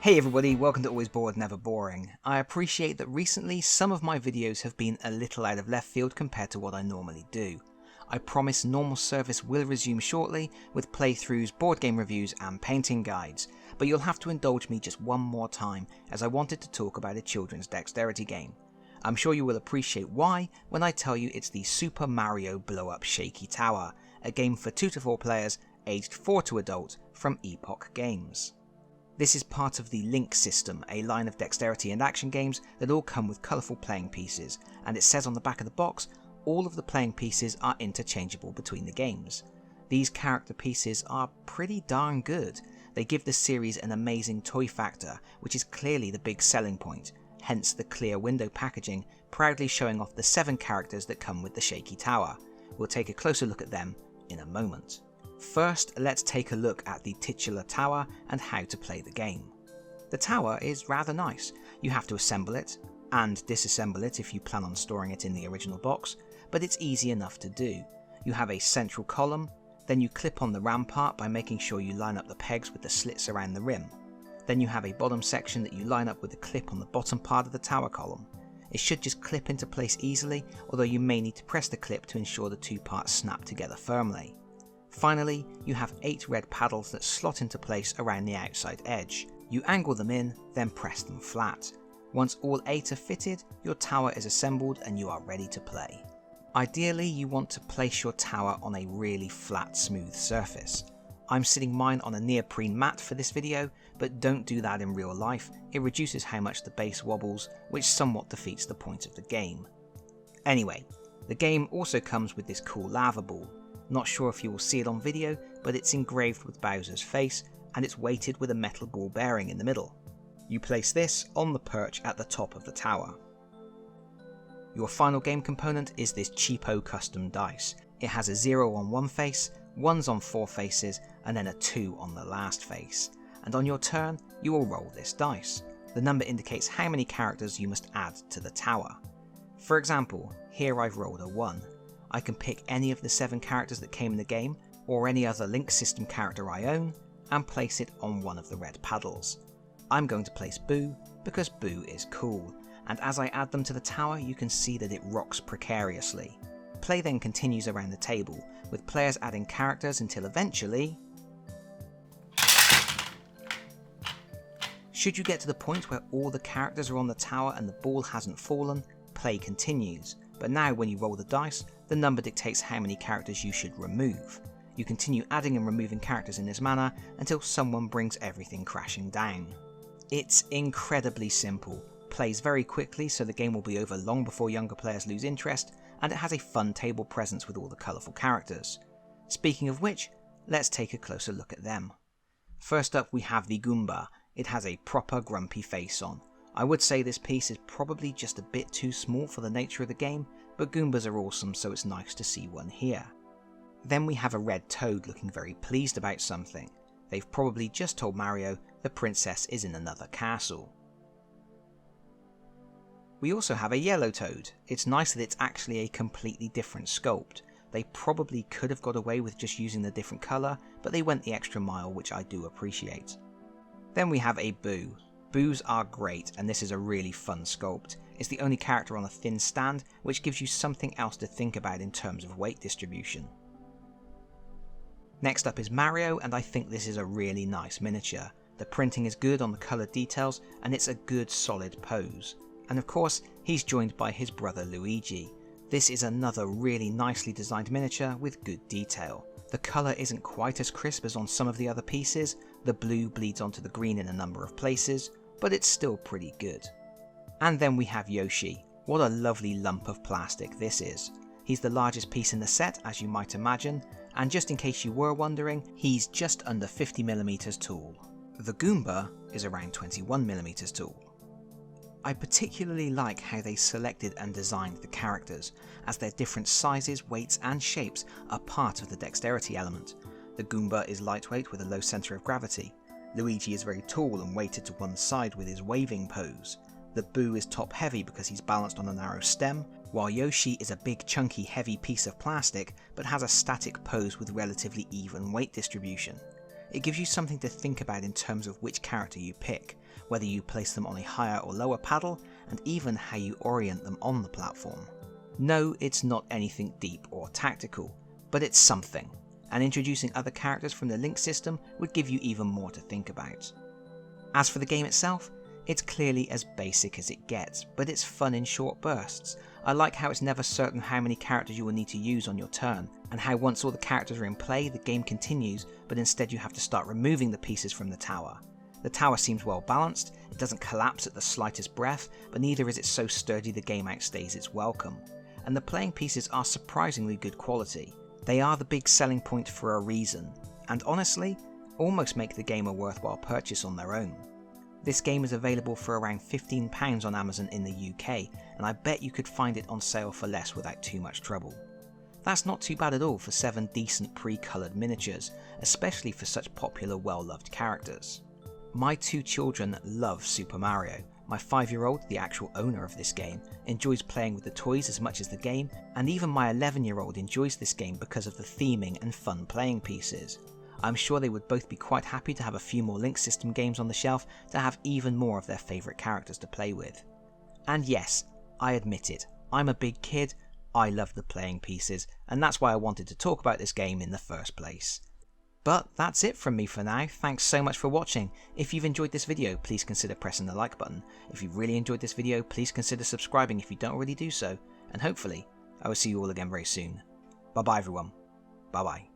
Hey everybody, welcome to Always Bored Never Boring. I appreciate that recently some of my videos have been a little out of left field compared to what I normally do. I promise normal service will resume shortly with playthroughs, board game reviews and painting guides, but you'll have to indulge me just one more time as I wanted to talk about a children's dexterity game. I'm sure you will appreciate why when I tell you it's the Super Mario Blow Up Shaky Tower, a game for 2 to 4 players aged 4 to adult from Epoch Games. This is part of the Link system, a line of dexterity and action games that all come with colourful playing pieces, and it says on the back of the box, all of the playing pieces are interchangeable between the games. These character pieces are pretty darn good. They give the series an amazing toy factor, which is clearly the big selling point, hence the clear window packaging proudly showing off the 7 characters that come with the Shaky Tower. We'll take a closer look at them in a moment. First, let's take a look at the titular tower and how to play the game. The tower is rather nice. You have to assemble it, and disassemble it if you plan on storing it in the original box, but it's easy enough to do. You have a central column, then you clip on the rampart by making sure you line up the pegs with the slits around the rim. Then you have a bottom section that you line up with the clip on the bottom part of the tower column. It should just clip into place easily, although you may need to press the clip to ensure the 2 parts snap together firmly. Finally, you have 8 red paddles that slot into place around the outside edge. You angle them in, then press them flat. Once all 8 are fitted, your tower is assembled and you are ready to play. Ideally, you want to place your tower on a really flat, smooth surface. I'm sitting mine on a neoprene mat for this video, but don't do that in real life. It reduces how much the base wobbles, which somewhat defeats the point of the game. Anyway, the game also comes with this cool lava ball. Not sure if you will see it on video, but it's engraved with Bowser's face and it's weighted with a metal ball bearing in the middle. You place this on the perch at the top of the tower. Your final game component is this cheapo custom dice. It has a 0 on one face, 1s on 4 faces, and then a 2 on the last face. And on your turn, you will roll this dice. The number indicates how many characters you must add to the tower. For example, here I've rolled a 1. I can pick any of the 7 characters that came in the game, or any other Link system character I own, and place it on one of the red paddles. I'm going to place Boo, because Boo is cool, and as I add them to the tower you can see that it rocks precariously. Play then continues around the table, with players adding characters until eventually... Should you get to the point where all the characters are on the tower and the ball hasn't fallen, play continues. But now when you roll the dice, the number dictates how many characters you should remove. You continue adding and removing characters in this manner until someone brings everything crashing down. It's incredibly simple, plays very quickly so the game will be over long before younger players lose interest, and it has a fun table presence with all the colourful characters. Speaking of which, let's take a closer look at them. First up we have the Goomba. It has a proper grumpy face on. I would say this piece is probably just a bit too small for the nature of the game, but Goombas are awesome so it's nice to see one here. Then we have a red toad looking very pleased about something. They've probably just told Mario the princess is in another castle. We also have a yellow toad. It's nice that it's actually a completely different sculpt. They probably could have got away with just using the different colour, but they went the extra mile, which I do appreciate. Then we have a Boo. Boos are great, and this is a really fun sculpt. It's the only character on a thin stand, which gives you something else to think about in terms of weight distribution. Next up is Mario, and I think this is a really nice miniature. The printing is good on the coloured details, and it's a good solid pose. And of course, he's joined by his brother Luigi. This is another really nicely designed miniature with good detail. The colour isn't quite as crisp as on some of the other pieces, the blue bleeds onto the green in a number of places, but it's still pretty good. And then we have Yoshi. What a lovely lump of plastic this is. He's the largest piece in the set, as you might imagine, and just in case you were wondering, he's just under 50mm tall. The Goomba is around 21mm tall. I particularly like how they selected and designed the characters, as their different sizes, weights and shapes are part of the dexterity element. The Goomba is lightweight with a low centre of gravity. Luigi is very tall and weighted to one side with his waving pose. The Boo is top heavy because he's balanced on a narrow stem, while Yoshi is a big chunky heavy piece of plastic but has a static pose with relatively even weight distribution. It gives you something to think about in terms of which character you pick, whether you place them on a higher or lower paddle, and even how you orient them on the platform. No, it's not anything deep or tactical, but it's something, and introducing other characters from the link system would give you even more to think about. As for the game itself, it's clearly as basic as it gets, but it's fun in short bursts. I like how it's never certain how many characters you will need to use on your turn, and how once all the characters are in play, the game continues, but instead you have to start removing the pieces from the tower. The tower seems well balanced, it doesn't collapse at the slightest breath, but neither is it so sturdy the game outstays its welcome. And the playing pieces are surprisingly good quality. They are the big selling point for a reason, and honestly, almost make the game a worthwhile purchase on their own. This game is available for around £15 on Amazon in the UK, and I bet you could find it on sale for less without too much trouble. That's not too bad at all for 7 decent pre-coloured miniatures, especially for such popular, well-loved characters. My 2 children love Super Mario. My 5-year-old, the actual owner of this game, enjoys playing with the toys as much as the game, and even my 11-year-old enjoys this game because of the theming and fun playing pieces. I'm sure they would both be quite happy to have a few more Link System games on the shelf to have even more of their favourite characters to play with. And yes, I admit it, I'm a big kid, I love the playing pieces, and that's why I wanted to talk about this game in the first place. But that's it from me for now. Thanks so much for watching. If you've enjoyed this video, please consider pressing the like button. If you've really enjoyed this video, please consider subscribing if you don't already do so, and hopefully I will see you all again very soon. Bye bye everyone. Bye bye.